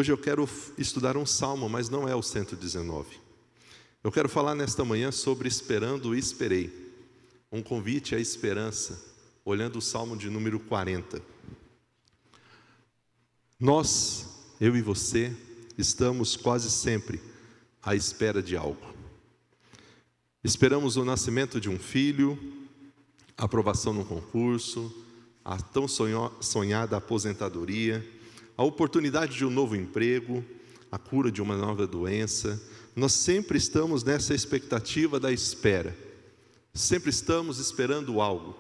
Hoje eu quero estudar um salmo, mas não é o 119. Eu quero falar nesta manhã sobre esperando e esperei. Um convite à esperança, olhando o salmo de número 40. Nós, eu e você, estamos quase sempre à espera de algo. Esperamos o nascimento de um filho, a aprovação num concurso, a tão sonhada aposentadoria, a oportunidade de um novo emprego, a cura de uma nova doença. Nós sempre estamos nessa expectativa da espera. Sempre estamos esperando algo.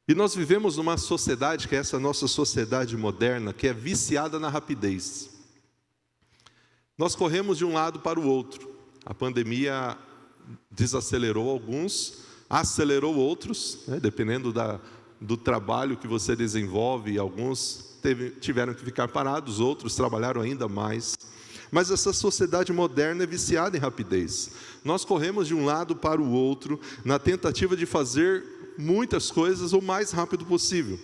E nós vivemos numa sociedade, que é essa nossa sociedade moderna, que é viciada na rapidez. Nós corremos de um lado para o outro. A pandemia desacelerou alguns, acelerou outros, dependendo do trabalho que você desenvolve. Alguns tiveram que ficar parados, outros trabalharam ainda mais. Mas essa sociedade moderna é viciada em rapidez. Nós corremos de um lado para o outro, na tentativa de fazer muitas coisas o mais rápido possível.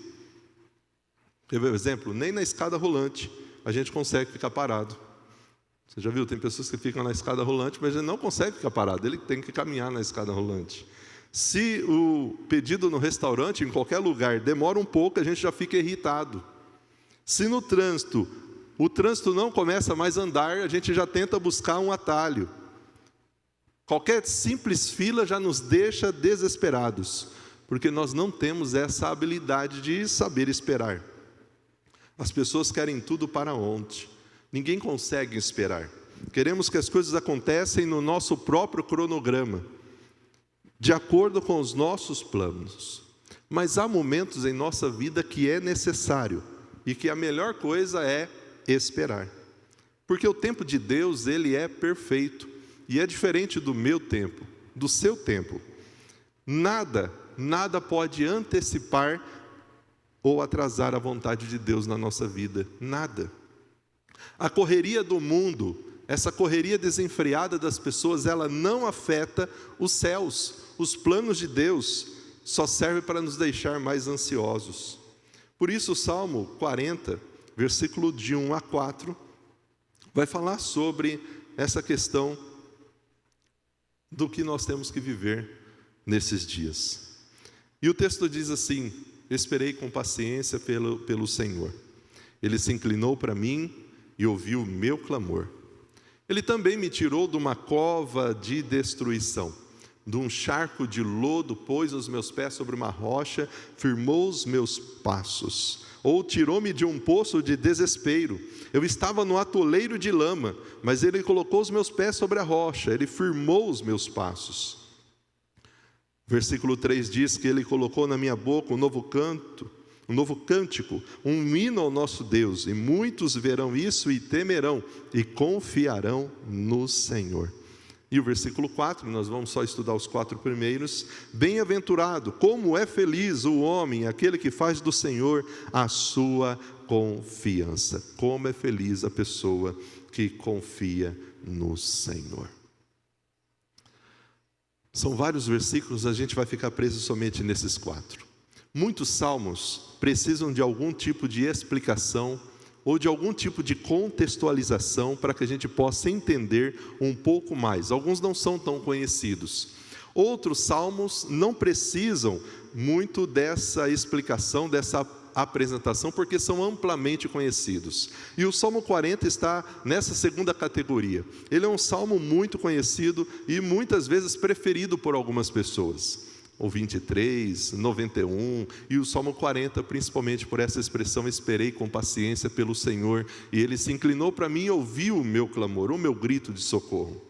Quer ver o exemplo? Nem na escada rolante a gente consegue ficar parado. Você já viu? Tem pessoas que ficam na escada rolante, mas ele não consegue ficar parado, ele tem que caminhar na escada rolante. Se o pedido no restaurante, em qualquer lugar, demora um pouco, a gente já fica irritado. Se no trânsito, o trânsito não começa mais a andar, a gente já tenta buscar um atalho. Qualquer simples fila já nos deixa desesperados, porque nós não temos essa habilidade de saber esperar. As pessoas querem tudo para ontem. Ninguém consegue esperar. Queremos que as coisas aconteçam no nosso próprio cronograma, de acordo com os nossos planos. Mas há momentos em nossa vida que é necessário, e que a melhor coisa é esperar. Porque o tempo de Deus, ele é perfeito, e é diferente do meu tempo, do seu tempo. Nada pode antecipar ou atrasar a vontade de Deus na nossa vida. Nada. A correria do mundo, essa correria desenfreada das pessoas, ela não afeta os céus. Os planos de Deus só servem para nos deixar mais ansiosos. Por isso o Salmo 40, versículo de 1 a 4, vai falar sobre essa questão do que nós temos que viver nesses dias. E o texto diz assim: esperei com paciência pelo Senhor. Ele se inclinou para mim e ouviu o meu clamor. Ele também me tirou de uma cova de destruição, de um charco de lodo, pôs os meus pés sobre uma rocha, firmou os meus passos. Ou tirou-me de um poço de desespero. Eu estava no atoleiro de lama, mas ele colocou os meus pés sobre a rocha, ele firmou os meus passos. Versículo 3 diz que ele colocou na minha boca um novo cântico, um hino ao nosso Deus, e muitos verão isso e temerão, e confiarão no Senhor. E o versículo 4, nós vamos só estudar os 4 primeiros. Bem-aventurado, como é feliz o homem, aquele que faz do Senhor a sua confiança. Como é feliz a pessoa que confia no Senhor. São vários versículos, a gente vai ficar preso somente nesses 4. Muitos salmos precisam de algum tipo de explicação ou de algum tipo de contextualização para que a gente possa entender um pouco mais. Alguns não são tão conhecidos. Outros salmos não precisam muito dessa explicação, dessa apresentação, porque são amplamente conhecidos. E o Salmo 40 está nessa segunda categoria. Ele é um salmo muito conhecido e muitas vezes preferido por algumas pessoas. O 23, 91 e o Salmo 40, principalmente por essa expressão: esperei com paciência pelo Senhor, e Ele se inclinou para mim e ouviu o meu clamor, o meu grito de socorro.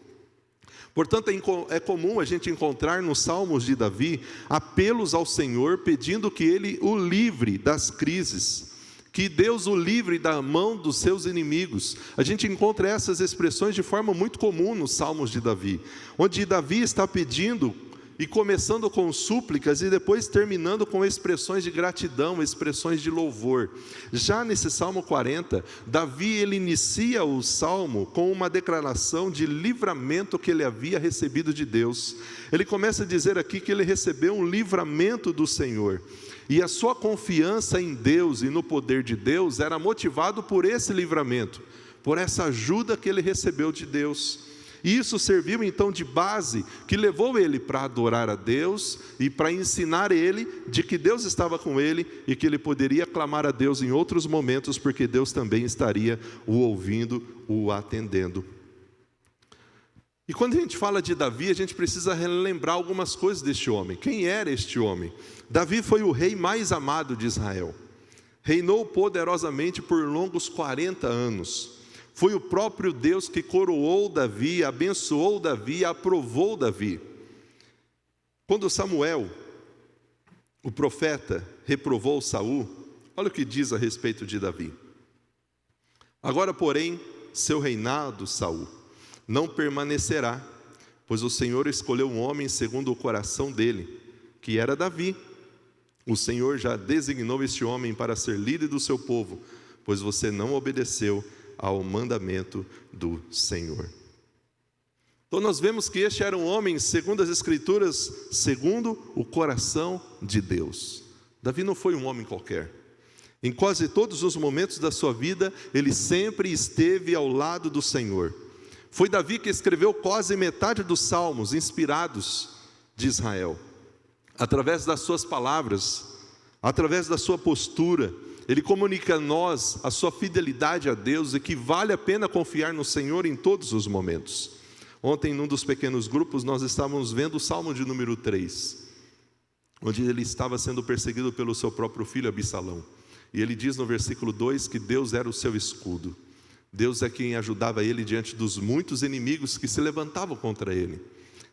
Portanto, é comum a gente encontrar nos Salmos de Davi apelos ao Senhor, pedindo que Ele o livre das crises, que Deus o livre da mão dos seus inimigos. A gente encontra essas expressões de forma muito comum nos Salmos de Davi, onde Davi está pedindo, e começando com súplicas e depois terminando com expressões de gratidão, expressões de louvor. Já nesse Salmo 40, Davi ele inicia o Salmo com uma declaração de livramento que ele havia recebido de Deus. Ele começa a dizer aqui que ele recebeu um livramento do Senhor. E a sua confiança em Deus e no poder de Deus era motivado por esse livramento. por essa ajuda que ele recebeu de Deus. E isso serviu então de base, que levou ele para adorar a Deus e para ensinar ele de que Deus estava com ele e que ele poderia clamar a Deus em outros momentos, porque Deus também estaria o ouvindo, o atendendo. E quando a gente fala de Davi, a gente precisa relembrar algumas coisas deste homem. Quem era este homem? Davi foi o rei mais amado de Israel. Reinou poderosamente por longos 40 anos. Foi o próprio Deus que coroou Davi, abençoou Davi, aprovou Davi. Quando Samuel, o profeta, reprovou Saul, olha o que diz a respeito de Davi. Agora, porém, seu reinado, Saul, não permanecerá, pois o Senhor escolheu um homem segundo o coração dele, que era Davi. O Senhor já designou este homem para ser líder do seu povo, pois você não obedeceu ao mandamento do Senhor. Então nós vemos que este era um homem, segundo as Escrituras, segundo o coração de Deus. Davi não foi um homem qualquer. Em quase todos os momentos da sua vida, ele sempre esteve ao lado do Senhor. Foi Davi que escreveu quase metade dos salmos inspirados de Israel. Através das suas palavras, através da sua postura, ele comunica a nós a sua fidelidade a Deus e que vale a pena confiar no Senhor em todos os momentos. Ontem, num dos pequenos grupos, nós estávamos vendo o Salmo de número 3, onde ele estava sendo perseguido pelo seu próprio filho Absalão. E ele diz no versículo 2 que Deus era o seu escudo. Deus é quem ajudava ele diante dos muitos inimigos que se levantavam contra ele.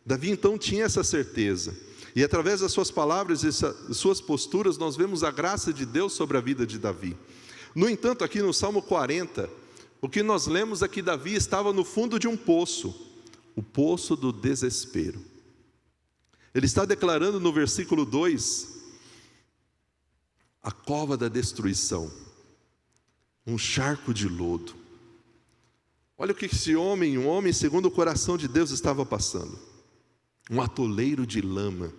Davi então tinha essa certeza. E através das suas palavras e suas posturas, nós vemos a graça de Deus sobre a vida de Davi. No entanto, aqui no Salmo 40, o que nós lemos é que Davi estava no fundo de um poço, o poço do desespero. Ele está declarando no versículo 2, a cova da destruição, um charco de lodo. Olha o que esse homem, um homem segundo o coração de Deus, estava passando. Um atoleiro de lama.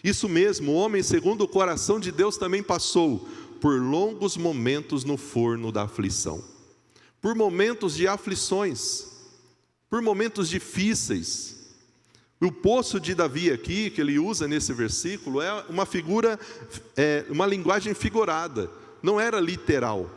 Isso mesmo, o homem segundo o coração de Deus também passou por longos momentos no forno da aflição, por momentos de aflições, por momentos difíceis. O poço de Davi aqui, que ele usa nesse versículo, é uma figura, uma linguagem figurada, não era literal.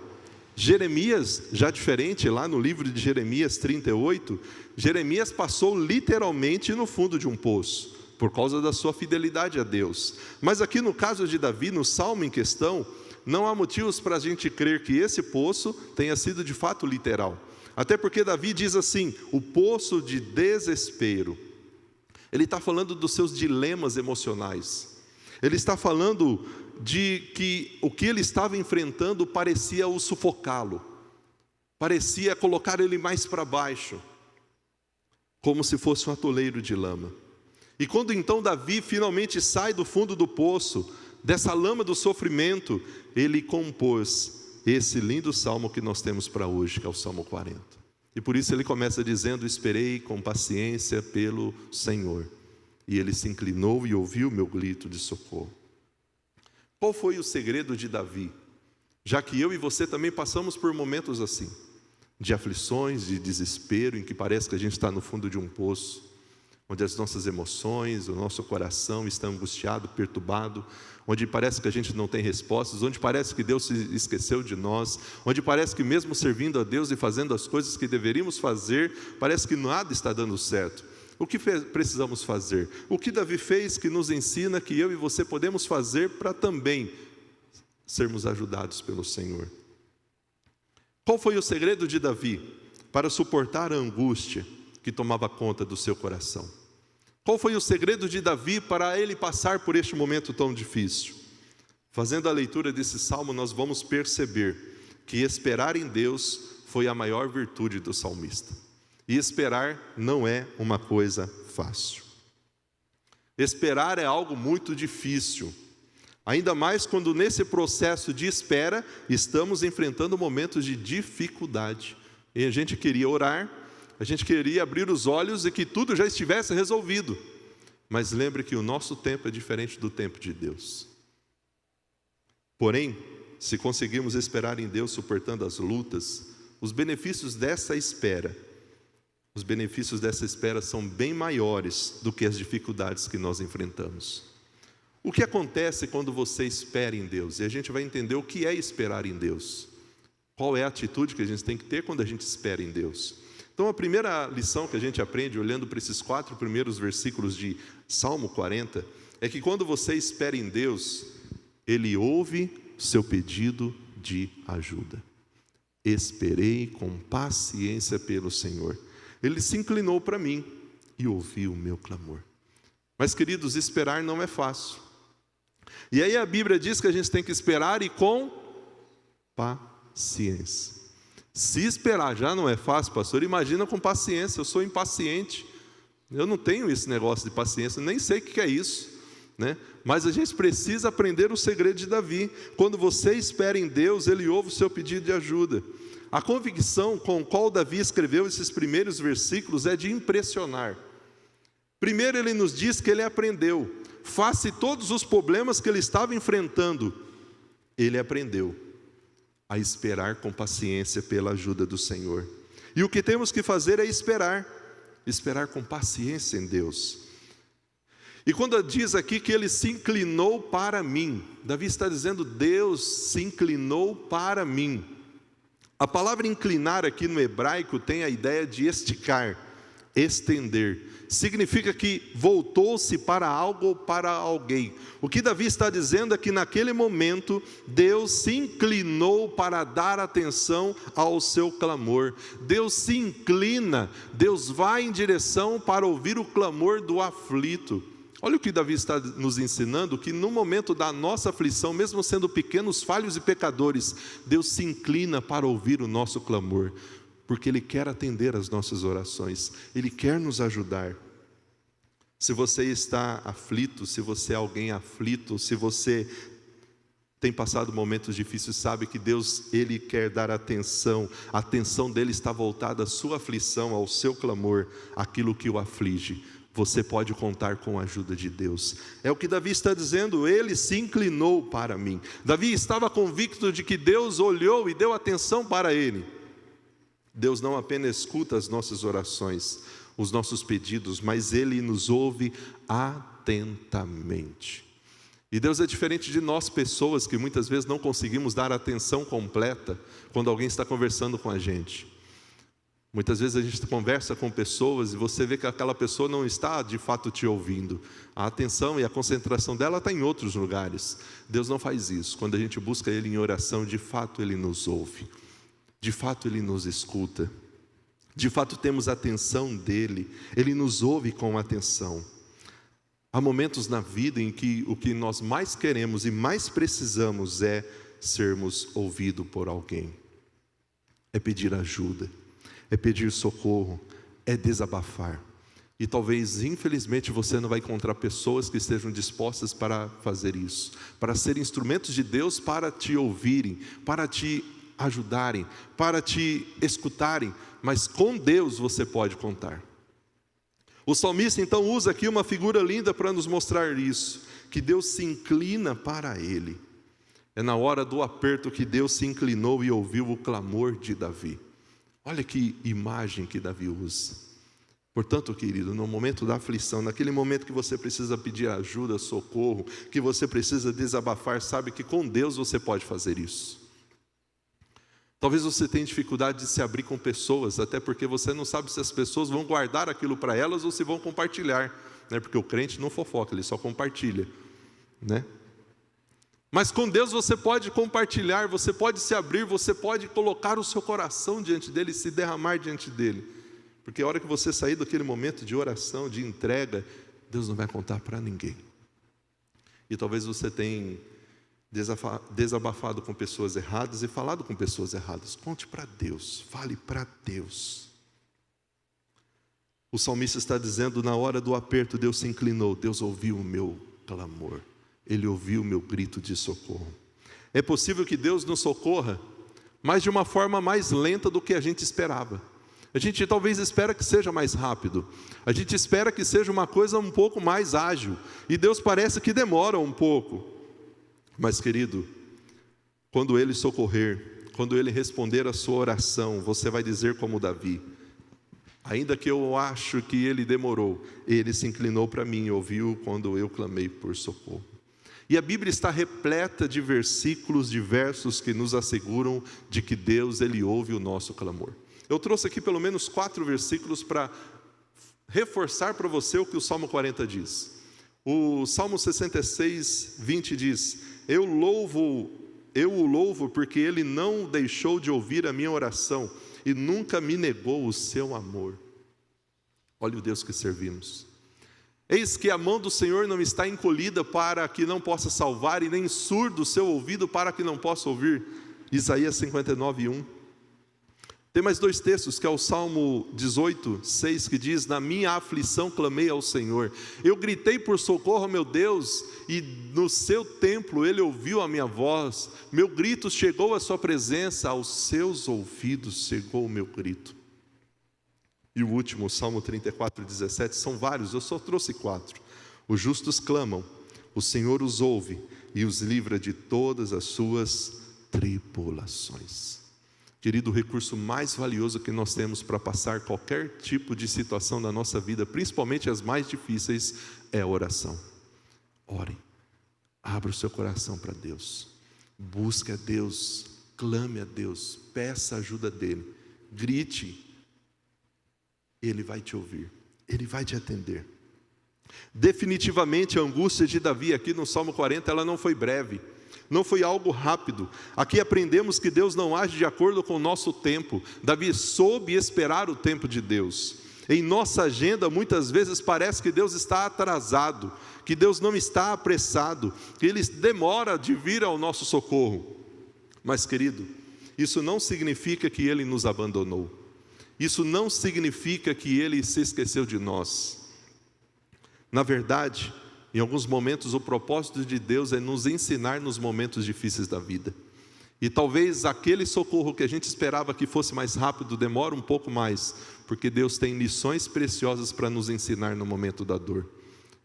Jeremias, já diferente, lá no livro de Jeremias 38, Jeremias passou literalmente no fundo de um poço, por causa da sua fidelidade a Deus. Mas aqui no caso de Davi, no salmo em questão, não há motivos para a gente crer que esse poço tenha sido de fato literal. Até porque Davi diz assim, o poço de desespero. Ele está falando dos seus dilemas emocionais. Ele está falando de que o que ele estava enfrentando parecia o sufocá-lo, parecia colocar ele mais para baixo, como se fosse um atoleiro de lama. E quando então Davi finalmente sai do fundo do poço, dessa lama do sofrimento, ele compôs esse lindo salmo que nós temos para hoje, que é o Salmo 40. E por isso ele começa dizendo, esperei com paciência pelo Senhor, e ele se inclinou e ouviu meu grito de socorro. Qual foi o segredo de Davi? Já que eu e você também passamos por momentos assim, de aflições, de desespero, em que parece que a gente está no fundo de um poço, onde as nossas emoções, o nosso coração está angustiado, perturbado, onde parece que a gente não tem respostas, onde parece que Deus se esqueceu de nós, onde parece que mesmo servindo a Deus e fazendo as coisas que deveríamos fazer, parece que nada está dando certo. O que precisamos fazer? O que Davi fez que nos ensina que eu e você podemos fazer para também sermos ajudados pelo Senhor? Qual foi o segredo de Davi para suportar a angústia que tomava conta do seu coração? Qual foi o segredo de Davi para ele passar por este momento tão difícil? Fazendo a leitura desse salmo, nós vamos perceber que esperar em Deus foi a maior virtude do salmista. E esperar não é uma coisa fácil. Esperar é algo muito difícil, ainda mais quando nesse processo de espera estamos enfrentando momentos de dificuldade. E a gente queria orar, a gente queria abrir os olhos e que tudo já estivesse resolvido. Mas lembre que o nosso tempo é diferente do tempo de Deus. Porém, se conseguirmos esperar em Deus suportando as lutas, os benefícios dessa espera são bem maiores do que as dificuldades que nós enfrentamos. O que acontece quando você espera em Deus? E a gente vai entender o que é esperar em Deus. Qual é a atitude que a gente tem que ter quando a gente espera em Deus? Então, a primeira lição que a gente aprende, olhando para esses 4 primeiros versículos de Salmo 40, é que quando você espera em Deus, Ele ouve seu pedido de ajuda. Esperei com paciência pelo Senhor. Ele se inclinou para mim e ouviu o meu clamor. Mas, queridos, esperar não é fácil. E aí a Bíblia diz que a gente tem que esperar e com paciência. Se esperar já não é fácil, pastor, imagina com paciência. Eu sou impaciente. Eu não tenho esse negócio de paciência, nem sei o que é isso, né? Mas a gente precisa aprender o segredo de Davi. Quando você espera em Deus, Ele ouve o seu pedido de ajuda. A convicção com a qual Davi escreveu esses primeiros versículos é de impressionar. Primeiro ele nos diz que ele aprendeu, face todos os problemas que ele estava enfrentando, ele aprendeu a esperar com paciência pela ajuda do Senhor. E o que temos que fazer é esperar com paciência em Deus. E quando diz aqui que ele se inclinou para mim, Davi está dizendo, Deus se inclinou para mim. A palavra inclinar aqui no hebraico tem a ideia de esticar, estender. Significa que voltou-se para algo ou para alguém. O que Davi está dizendo é que naquele momento, Deus se inclinou para dar atenção ao seu clamor. Deus se inclina, Deus vai em direção para ouvir o clamor do aflito. Olha o que Davi está nos ensinando, que no momento da nossa aflição, mesmo sendo pequenos, falhos e pecadores, Deus se inclina para ouvir o nosso clamor, porque Ele quer atender as nossas orações, Ele quer nos ajudar. Se você está aflito, se você é alguém aflito, se você tem passado momentos difíceis, sabe que Deus, Ele quer dar atenção, a atenção dEle está voltada à sua aflição, ao seu clamor, aquilo que o aflige. Você pode contar com a ajuda de Deus. É o que Davi está dizendo, ele se inclinou para mim. Davi estava convicto de que Deus olhou e deu atenção para ele. Deus não apenas escuta as nossas orações, os nossos pedidos, mas Ele nos ouve atentamente. E Deus é diferente de nós pessoas que muitas vezes não conseguimos dar atenção completa quando alguém está conversando com a gente. Muitas vezes a gente conversa com pessoas e você vê que aquela pessoa não está de fato te ouvindo. A atenção e a concentração dela está em outros lugares. Deus não faz isso. Quando a gente busca Ele em oração, de fato Ele nos ouve. De fato Ele nos escuta. De fato temos a atenção dEle. Ele nos ouve com atenção. Há momentos na vida em que o que nós mais queremos e mais precisamos é sermos ouvidos por alguém. É pedir ajuda. É pedir socorro, é desabafar. E talvez, infelizmente, você não vai encontrar pessoas que estejam dispostas para fazer isso, para ser instrumentos de Deus, para te ouvirem, para te ajudarem, para te escutarem, mas com Deus você pode contar. O salmista então usa aqui uma figura linda para nos mostrar isso, que Deus se inclina para ele. É na hora do aperto que Deus se inclinou e ouviu o clamor de Davi. Olha que imagem que Davi usa. Portanto, querido, no momento da aflição, naquele momento que você precisa pedir ajuda, socorro, que você precisa desabafar, sabe que com Deus você pode fazer isso. Talvez você tenha dificuldade de se abrir com pessoas, até porque você não sabe se as pessoas vão guardar aquilo para elas ou se vão compartilhar, né? Porque o crente não fofoca, ele só compartilha, né? Mas com Deus você pode compartilhar, você pode se abrir, você pode colocar o seu coração diante dEle, se derramar diante dEle. Porque a hora que você sair daquele momento de oração, de entrega, Deus não vai contar para ninguém. E talvez você tenha desabafado com pessoas erradas e falado com pessoas erradas. Conte para Deus, fale para Deus. O salmista está dizendo, na hora do aperto Deus se inclinou, Deus ouviu o meu clamor. Ele ouviu o meu grito de socorro. É possível que Deus nos socorra, mas de uma forma mais lenta do que a gente esperava. A gente talvez espera que seja mais rápido. A gente espera que seja uma coisa um pouco mais ágil. E Deus parece que demora um pouco. Mas, querido, quando Ele socorrer, quando Ele responder a sua oração, você vai dizer como Davi: ainda que eu acho que Ele demorou, Ele se inclinou para mim e ouviu quando eu clamei por socorro. E a Bíblia está repleta de versículos, de versos que nos asseguram de que Deus, Ele ouve o nosso clamor. Eu trouxe aqui pelo menos 4 versículos para reforçar para você o que o Salmo 40 diz. O Salmo 66, 20 diz: eu o louvo porque Ele não deixou de ouvir a minha oração e nunca me negou o seu amor. Olha o Deus que servimos. Eis que a mão do Senhor não está encolhida para que não possa salvar, e nem surdo o seu ouvido para que não possa ouvir. Isaías 59, 1. Tem mais 2 textos, que é o Salmo 18, 6, que diz: na minha aflição clamei ao Senhor, eu gritei por socorro ao meu Deus, e no seu templo Ele ouviu a minha voz, meu grito chegou à sua presença, aos seus ouvidos chegou o meu grito. E o último, o Salmo 34, 17, são vários, eu só trouxe 4. Os justos clamam, o Senhor os ouve e os livra de todas as suas tribulações. Querido, o recurso mais valioso que nós temos para passar qualquer tipo de situação na nossa vida, principalmente as mais difíceis, é a oração. Ore, abra o seu coração para Deus, busque a Deus, clame a Deus, peça a ajuda dEle, grite, Ele vai te ouvir, Ele vai te atender. Definitivamente a angústia de Davi aqui no Salmo 40, ela não foi breve, não foi algo rápido. Aqui aprendemos que Deus não age de acordo com o nosso tempo. Davi soube esperar o tempo de Deus. Em nossa agenda muitas vezes parece que Deus está atrasado, que Deus não está apressado, que Ele demora de vir ao nosso socorro. Mas querido, isso não significa que Ele nos abandonou. Isso não significa que Ele se esqueceu de nós. Na verdade, em alguns momentos o propósito de Deus é nos ensinar nos momentos difíceis da vida. E talvez aquele socorro que a gente esperava que fosse mais rápido, demora um pouco mais, porque Deus tem lições preciosas para nos ensinar no momento da dor.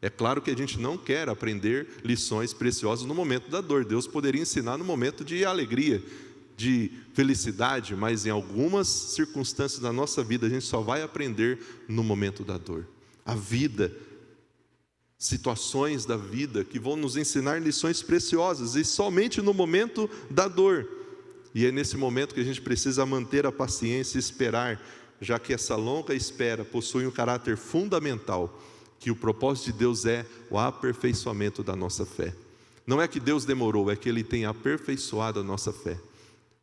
É claro que a gente não quer aprender lições preciosas no momento da dor. Deus poderia ensinar no momento de alegria, de felicidade, mas em algumas circunstâncias da nossa vida a gente só vai aprender no momento da dor. A vida, situações da vida que vão nos ensinar lições preciosas, e somente no momento da dor. E é nesse momento que a gente precisa manter a paciência e esperar, já que essa longa espera possui um caráter fundamental, que o propósito de Deus é o aperfeiçoamento da nossa fé. Não é que Deus demorou, é que Ele tem aperfeiçoado a nossa fé.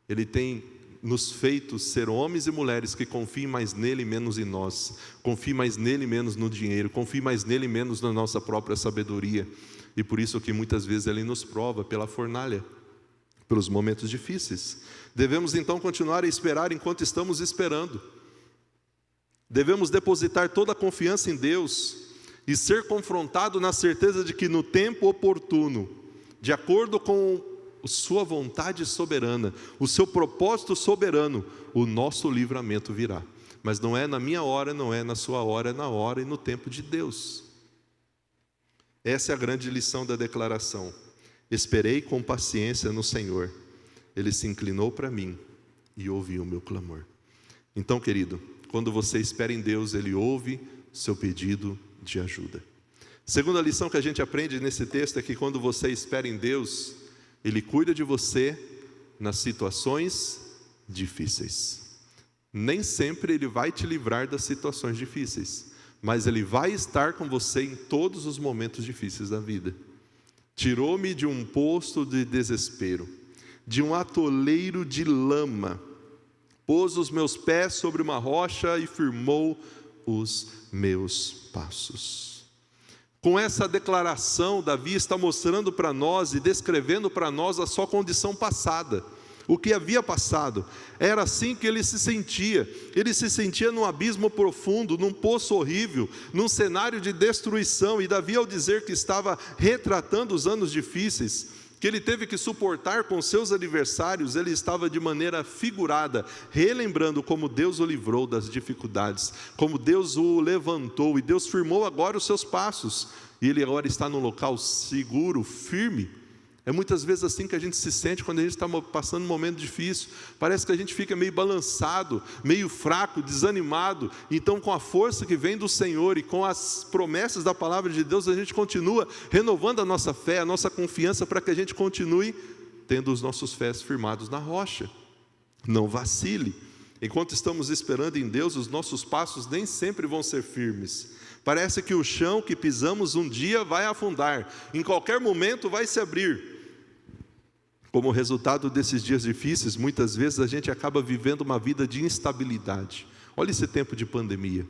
Ele tem nos feito ser homens e mulheres que confiem mais nele e menos em nós, confiem mais nele e menos no dinheiro, confiem mais nele e menos na nossa própria sabedoria. E por isso que muitas vezes Ele nos prova pela fornalha, pelos momentos difíceis. Devemos então continuar a esperar enquanto estamos esperando. Devemos depositar toda a confiança em Deus e ser confrontado na certeza de que no tempo oportuno, de acordo com sua vontade soberana, o seu propósito soberano, o nosso livramento virá. Mas não é na minha hora, não é na sua hora, é na hora e no tempo de Deus. Essa é a grande lição da declaração: esperei com paciência no Senhor, Ele se inclinou para mim e ouviu o meu clamor. Então, querido, quando você espera em Deus, Ele ouve seu pedido de ajuda. Segunda lição que a gente aprende nesse texto é que quando você espera em Deus, Ele cuida de você nas situações difíceis. Nem sempre Ele vai te livrar das situações difíceis, mas Ele vai estar com você em todos os momentos difíceis da vida. Tirou-me de um poço de desespero, de um atoleiro de lama, pôs os meus pés sobre uma rocha e firmou os meus passos. Com essa declaração, Davi está mostrando para nós e descrevendo para nós a sua condição passada, o que havia passado. Era assim que ele se sentia num abismo profundo, num poço horrível, num cenário de destruição. E Davi, ao dizer que estava retratando os anos difíceis, que ele teve que suportar com seus adversários, ele estava de maneira figurada, relembrando como Deus o livrou das dificuldades, como Deus o levantou, e Deus firmou agora os seus passos, e ele agora está num local seguro, firme. É muitas vezes assim que a gente se sente quando a gente está passando um momento difícil. Parece que a gente fica meio balançado, meio fraco, desanimado. Então, com a força que vem do Senhor e com as promessas da palavra de Deus, a gente continua renovando a nossa fé, a nossa confiança, para que a gente continue tendo os nossos pés firmados na rocha. Não vacile. Enquanto estamos esperando em Deus, os nossos passos nem sempre vão ser firmes. Parece que o chão que pisamos um dia vai afundar, em qualquer momento vai se abrir. Como resultado desses dias difíceis, muitas vezes a gente acaba vivendo uma vida de instabilidade. Olha esse tempo de pandemia.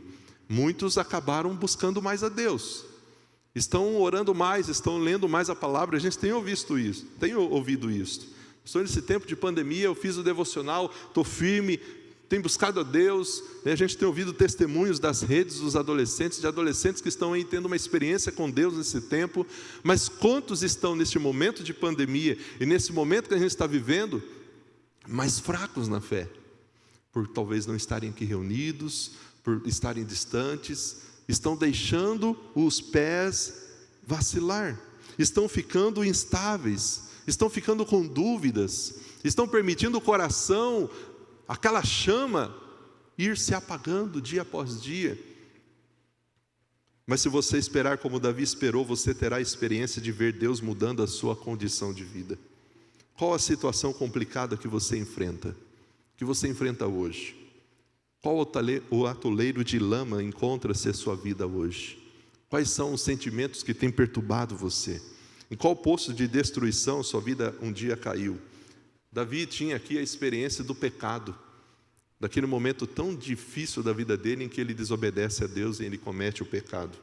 Muitos acabaram buscando mais a Deus. Estão orando mais, estão lendo mais a palavra. A gente tem ouvido isso. Estou nesse tempo de pandemia, eu fiz o devocional, estou firme, tenho buscado a Deus. A gente tem ouvido testemunhos das redes dos adolescentes, de adolescentes que estão aí tendo uma experiência com Deus nesse tempo. Mas quantos estão neste momento de pandemia e nesse momento que a gente está vivendo, mais fracos na fé? Por talvez não estarem aqui reunidos, por estarem distantes, estão deixando os pés vacilar, estão ficando instáveis, estão ficando com dúvidas, estão permitindo o coração, aquela chama, ir se apagando dia após dia. Mas se você esperar como Davi esperou, você terá a experiência de ver Deus mudando a sua condição de vida. Qual a situação complicada que você enfrenta hoje? Qual o atoleiro de lama encontra-se a sua vida hoje? Quais são os sentimentos que têm perturbado você? Em qual poço de destruição sua vida um dia caiu? Davi tinha aqui a experiência do pecado, daquele momento tão difícil da vida dele, em que ele desobedece a Deus e ele comete o pecado.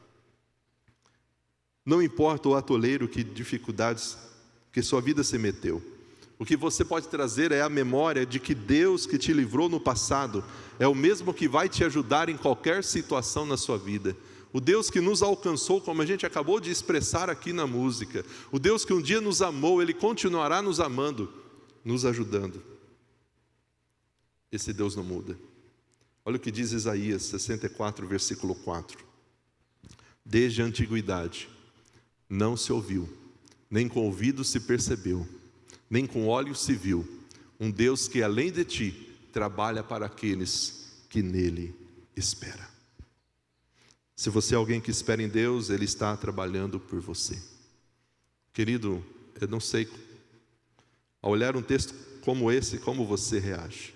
Não importa o atoleiro, que dificuldades que sua vida se meteu, o que você pode trazer é a memória de que Deus que te livrou no passado é o mesmo que vai te ajudar em qualquer situação na sua vida. O Deus que nos alcançou, como a gente acabou de expressar aqui na música, o Deus que um dia nos amou, Ele continuará nos amando, nos ajudando. Esse Deus não muda. Olha o que diz Isaías 64, versículo 4. Desde a antiguidade não se ouviu, nem com ouvido se percebeu, nem com olhos se viu, um Deus que além de ti trabalha para aqueles que nele esperam. Se você é alguém que espera em Deus, Ele está trabalhando por você. Querido, eu não sei, ao olhar um texto como esse, como você reage,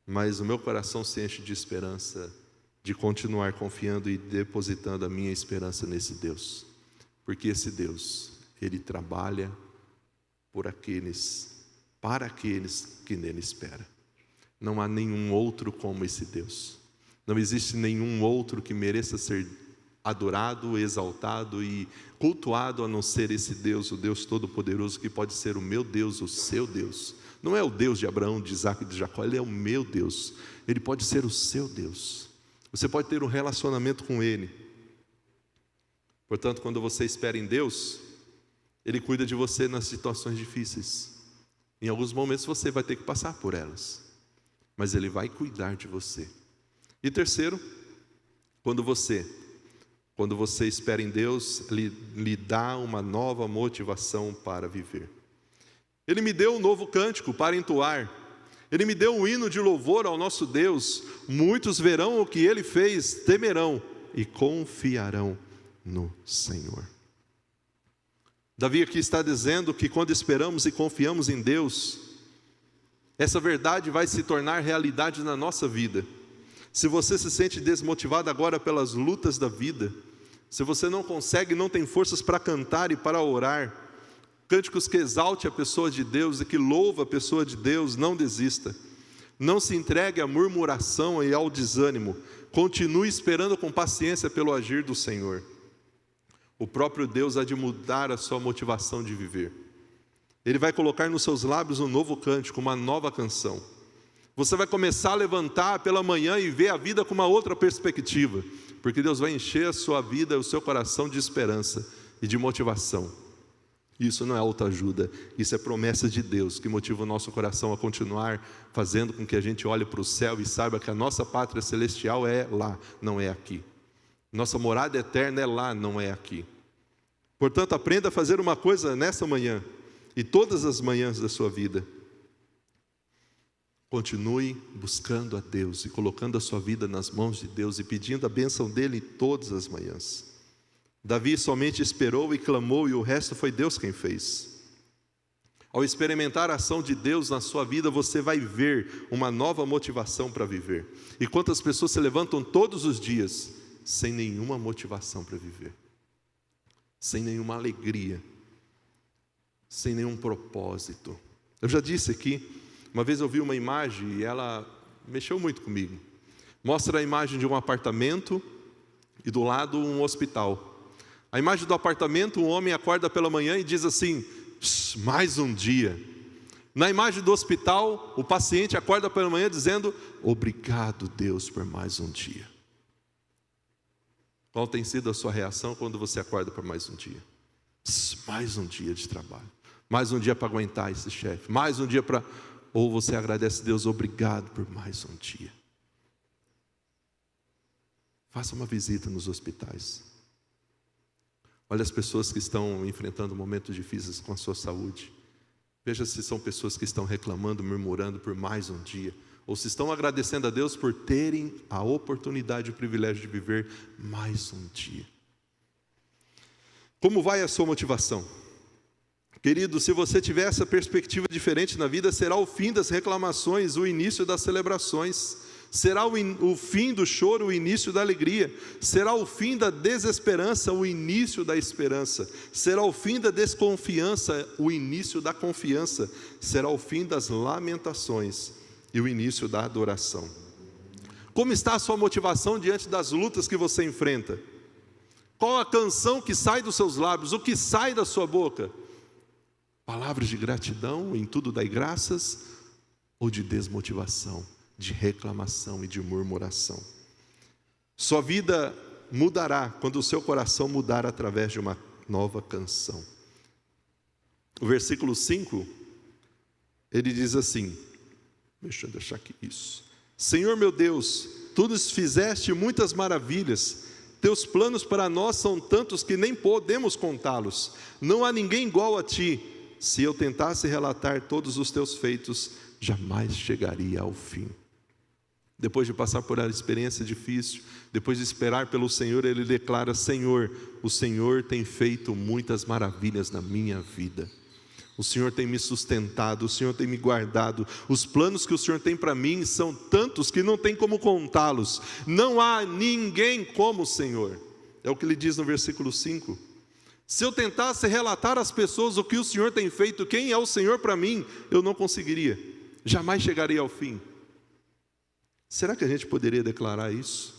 mas o meu coração se enche de esperança, de continuar confiando e depositando a minha esperança nesse Deus, porque esse Deus, Ele trabalha para aqueles que nele esperam. Não há nenhum outro como esse Deus. Não existe nenhum outro que mereça ser adorado, exaltado e cultuado a não ser esse Deus, o Deus Todo-Poderoso, que pode ser o meu Deus, o seu Deus. Não é o Deus de Abraão, de Isaac e de Jacó, Ele é o meu Deus. Ele pode ser o seu Deus. Você pode ter um relacionamento com Ele. Portanto, quando você espera em Deus, Ele cuida de você nas situações difíceis. Em alguns momentos você vai ter que passar por elas, mas Ele vai cuidar de você. E terceiro, quando você espera em Deus, Ele lhe dá uma nova motivação para viver. Ele me deu um novo cântico para entoar. Ele me deu um hino de louvor ao nosso Deus. Muitos verão o que Ele fez, temerão e confiarão no Senhor. Davi aqui está dizendo que quando esperamos e confiamos em Deus, essa verdade vai se tornar realidade na nossa vida. Se você se sente desmotivado agora pelas lutas da vida, se você não consegue, não tem forças para cantar e para orar, cânticos que exalte a pessoa de Deus e que louva a pessoa de Deus, não desista. Não se entregue à murmuração e ao desânimo. Continue esperando com paciência pelo agir do Senhor. O próprio Deus há de mudar a sua motivação de viver. Ele vai colocar nos seus lábios um novo cântico, uma nova canção. Você vai começar a levantar pela manhã e ver a vida com uma outra perspectiva, porque Deus vai encher a sua vida, o seu coração de esperança e de motivação. Isso não é autoajuda, isso é promessa de Deus, que motiva o nosso coração a continuar fazendo com que a gente olhe para o céu e saiba que a nossa pátria celestial é lá, não é aqui. Nossa morada eterna é lá, não é aqui. Portanto, aprenda a fazer uma coisa nessa manhã. e todas as manhãs da sua vida. Continue buscando a Deus e colocando a sua vida nas mãos de Deus e pedindo a bênção dele todas as manhãs. Davi somente esperou e clamou, e o resto foi Deus quem fez. Ao experimentar a ação de Deus na sua vida, você vai ver uma nova motivação para viver. E quantas pessoas se levantam todos os dias sem nenhuma motivação para viver, sem nenhuma alegria, sem nenhum propósito. Eu já disse aqui, uma vez eu vi uma imagem e ela mexeu muito comigo. Mostra a imagem de um apartamento e do lado um hospital. A imagem do apartamento, um homem acorda pela manhã e diz assim: mais um dia. Na imagem do hospital, o paciente acorda pela manhã dizendo: obrigado, Deus, por mais um dia. Qual tem sido a sua reação quando você acorda por mais um dia? Mais um dia de trabalho, mais um dia para aguentar esse chefe, mais um dia para... Ou você agradece a Deus: obrigado por mais um dia. Faça uma visita nos hospitais. Olha as pessoas que estão enfrentando momentos difíceis com a sua saúde. Veja se são pessoas que estão reclamando, murmurando por mais um dia, ou se estão agradecendo a Deus por terem a oportunidade e o privilégio de viver mais um dia. Como vai a sua motivação? Querido, se você tiver essa perspectiva diferente na vida, será o fim das reclamações, o início das celebrações. Será o fim do choro, o início da alegria. Será o fim da desesperança, o início da esperança. Será o fim da desconfiança, o início da confiança. Será o fim das lamentações e o início da adoração. Como está a sua motivação diante das lutas que você enfrenta? Qual a canção que sai dos seus lábios? O que sai da sua boca? Palavras de gratidão, em tudo dai graças, ou de desmotivação, de reclamação e de murmuração? Sua vida mudará quando o seu coração mudar através de uma nova canção. O versículo 5, ele diz assim, deixa eu deixar aqui isso. Senhor meu Deus, tu nos fizeste muitas maravilhas, teus planos para nós são tantos que nem podemos contá-los. Não há ninguém igual a ti. Se eu tentasse relatar todos os teus feitos, jamais chegaria ao fim. Depois de passar por uma experiência difícil, depois de esperar pelo Senhor, ele declara: Senhor, o Senhor tem feito muitas maravilhas na minha vida. O Senhor tem me sustentado, o Senhor tem me guardado. Os planos que o Senhor tem para mim são tantos que não tem como contá-los. Não há ninguém como o Senhor. É o que ele diz no versículo 5. Se eu tentasse relatar às pessoas o que o Senhor tem feito, quem é o Senhor para mim, eu não conseguiria, jamais chegaria ao fim. Será que a gente poderia declarar isso?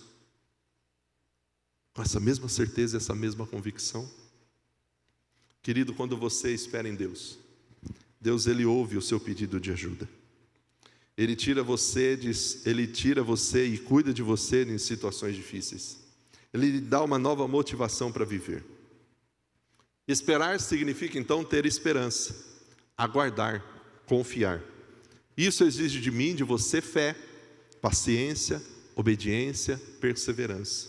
Com essa mesma certeza, essa mesma convicção? Querido, quando você espera em Deus, Deus, Ele ouve o seu pedido de ajuda. Ele tira você e cuida de você em situações difíceis. Ele lhe dá uma nova motivação para viver. Esperar significa então ter esperança, aguardar, confiar. Isso exige de mim, de você, fé, paciência, obediência, perseverança.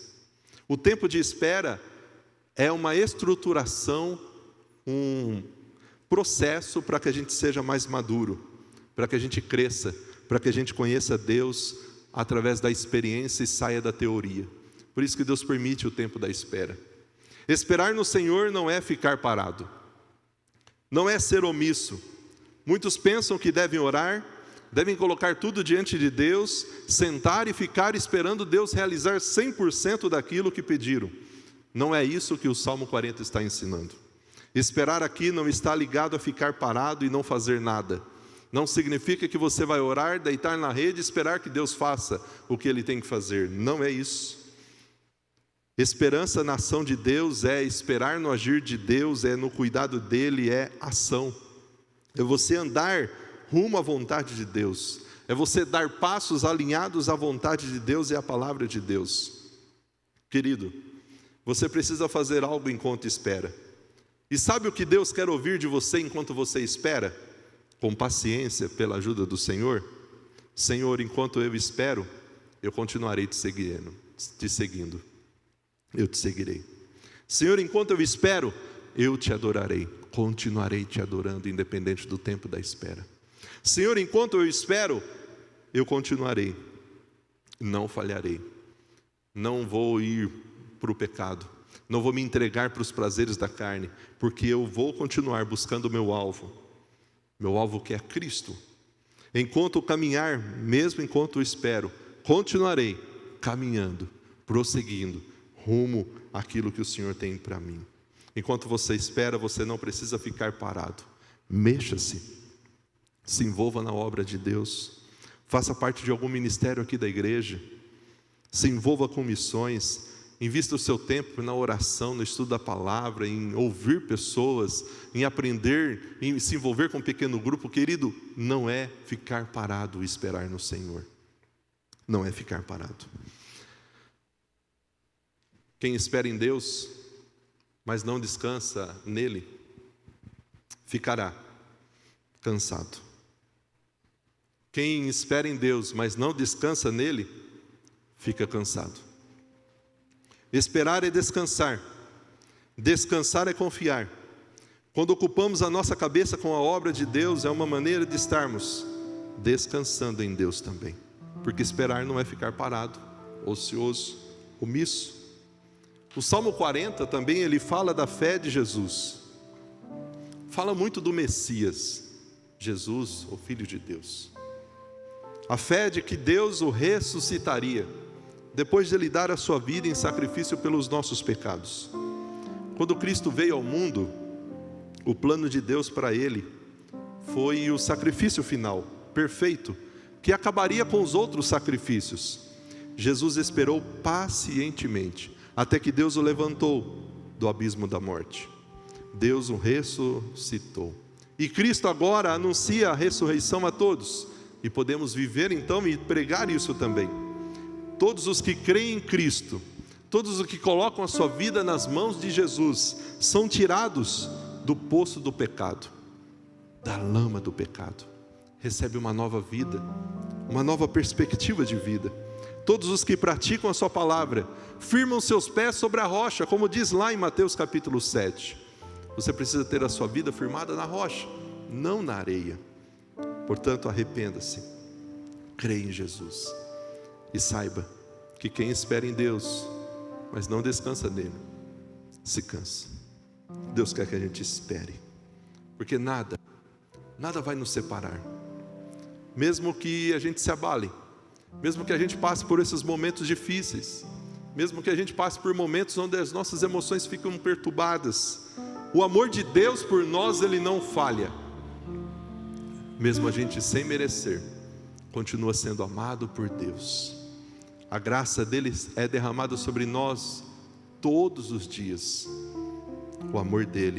O tempo de espera é uma estruturação, um processo para que a gente seja mais maduro, para que a gente cresça, para que a gente conheça Deus através da experiência e saia da teoria. Por isso que Deus permite o tempo da espera. Esperar no Senhor não é ficar parado, não é ser omisso. Muitos pensam que devem orar, devem colocar tudo diante de Deus, sentar e ficar esperando Deus realizar 100% daquilo que pediram. Não é isso que o Salmo 40 está ensinando. Esperar aqui não está ligado a ficar parado e não fazer nada. Não significa que você vai orar, deitar na rede e esperar que Deus faça o que Ele tem que fazer. Não é isso. Esperança na ação de Deus é esperar no agir de Deus, é no cuidado dEle, é ação. É você andar rumo à vontade de Deus. É você dar passos alinhados à vontade de Deus e à palavra de Deus. Querido, você precisa fazer algo enquanto espera. E sabe o que Deus quer ouvir de você enquanto você espera? Com paciência, pela ajuda do Senhor. Senhor, enquanto eu espero, eu continuarei te seguindo. Eu te seguirei. Senhor, enquanto eu espero, eu te adorarei, continuarei te adorando, independente do tempo da espera. Senhor, enquanto eu espero, eu continuarei, não falharei, não vou ir para o pecado, não vou me entregar para os prazeres da carne, porque eu vou continuar buscando o meu alvo que é Cristo. Enquanto caminhar, mesmo enquanto eu espero, continuarei caminhando, prosseguindo, rumo àquilo que o Senhor tem para mim. Enquanto você espera, você não precisa ficar parado. Mexa-se, se envolva na obra de Deus, faça parte de algum ministério aqui da igreja, se envolva com missões, invista o seu tempo na oração, no estudo da palavra, em ouvir pessoas, em aprender, em se envolver com um pequeno grupo. Querido, não é ficar parado e esperar no Senhor. Não é ficar parado. Quem espera em Deus, mas não descansa nele, ficará cansado. Quem espera em Deus, mas não descansa nele, fica cansado. Esperar é descansar. Descansar é confiar. Quando ocupamos a nossa cabeça com a obra de Deus, é uma maneira de estarmos descansando em Deus também. Porque esperar não é ficar parado, ocioso, omisso. O Salmo 40 também, ele fala da fé de Jesus. Fala muito do Messias, Jesus, o Filho de Deus. A fé de que Deus o ressuscitaria, depois de Ele dar a sua vida em sacrifício pelos nossos pecados. Quando Cristo veio ao mundo, o plano de Deus para Ele foi o sacrifício final, perfeito, que acabaria com os outros sacrifícios. Jesus esperou pacientemente, até que Deus o levantou do abismo da morte. Deus o ressuscitou. E Cristo agora anuncia a ressurreição a todos. E podemos viver então e pregar isso também. Todos os que creem em Cristo, todos os que colocam a sua vida nas mãos de Jesus, são tirados do poço do pecado, da lama do pecado. Recebe uma nova vida, uma nova perspectiva de vida. Todos os que praticam a sua palavra, firmam seus pés sobre a rocha, como diz lá em Mateus capítulo 7. Você precisa ter a sua vida firmada na rocha, não na areia. Portanto, arrependa-se, creia em Jesus. E saiba que quem espera em Deus, mas não descansa nele, se cansa. Deus quer que a gente espere, porque nada vai nos separar. Mesmo que a gente se abale, mesmo que a gente passe por esses momentos difíceis, mesmo que a gente passe por momentos onde as nossas emoções ficam perturbadas, o amor de Deus por nós, ele não falha. Mesmo a gente sem merecer, continua sendo amado por Deus. A graça dele é derramada sobre nós todos os dias. O amor dele